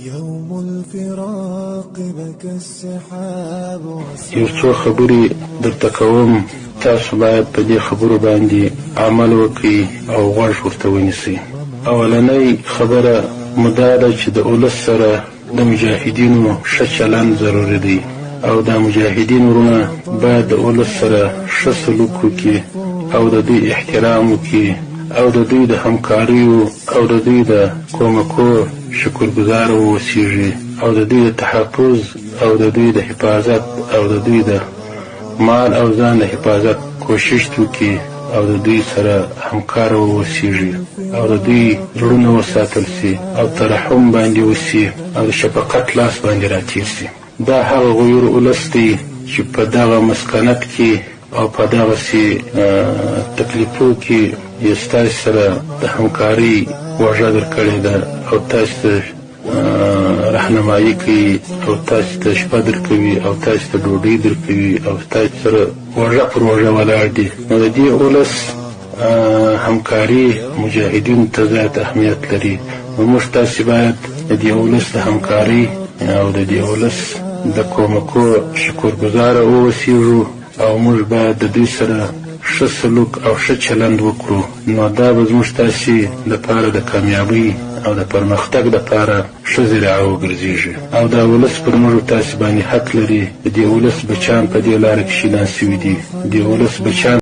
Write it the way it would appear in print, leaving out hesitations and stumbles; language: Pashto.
يوم الفراق بكى السحاب یو څو خبرې درته کوم، تاسو باید په دې خبرو باندې عمل وکړئ او غوږ ورته ونیسئ. اولنۍ خبره مدا ده چې د اولس سره د مجاهدینو ښه چلند ضروري دی، او د مجاهدین ورونه باید د اولس سره ښه سلوک وکړي او د دوی احترام وکړي او د دوی د همکاریو او د دوی د کومکو شکرګزار واوسیږي او د دوی د تحفظ او د دوی د حفاظت او د دوی د مال او ځان د حفاظت کوشش وکړي او د دوی سره همکار واوسیږي او د دوی زړونه وساتل سي او ترحم باندې وسي او د شفقت لاس باندې راتیر سي. دا هغه غیور اولس دی چې په دغه مسکنت کې او په دغسې تکلیفو کې یې ستاسې سره د همکارۍ وعده درکړې ده او تاسې ته رهنمایي کوي او تاسې ته شپه درکوي او تاسې ته ډوډۍ درکوي او تاسې سره وعده پر وعده ولاړ دي. نو د دې اولس همکاري مجاهدینو ته زیات اهمیت لري. نو موږ تاسې باید د دې اولس د همکارۍ او د دې اولس د کومکو شکرګزاره واوسیږو او موږ باید د دوی سره ښه سلوک او ښه چلند وکړو. نو دا به زموږ تاسې دپاره د کامیابۍ او د پرمختګ دپاره ښه ذریعه وګرځېږي او دا ولس پر موږ تاسې باندې حق لري. د دې ولس بچیان په دې لاره کښېناستي دي. د دې ولس بچیان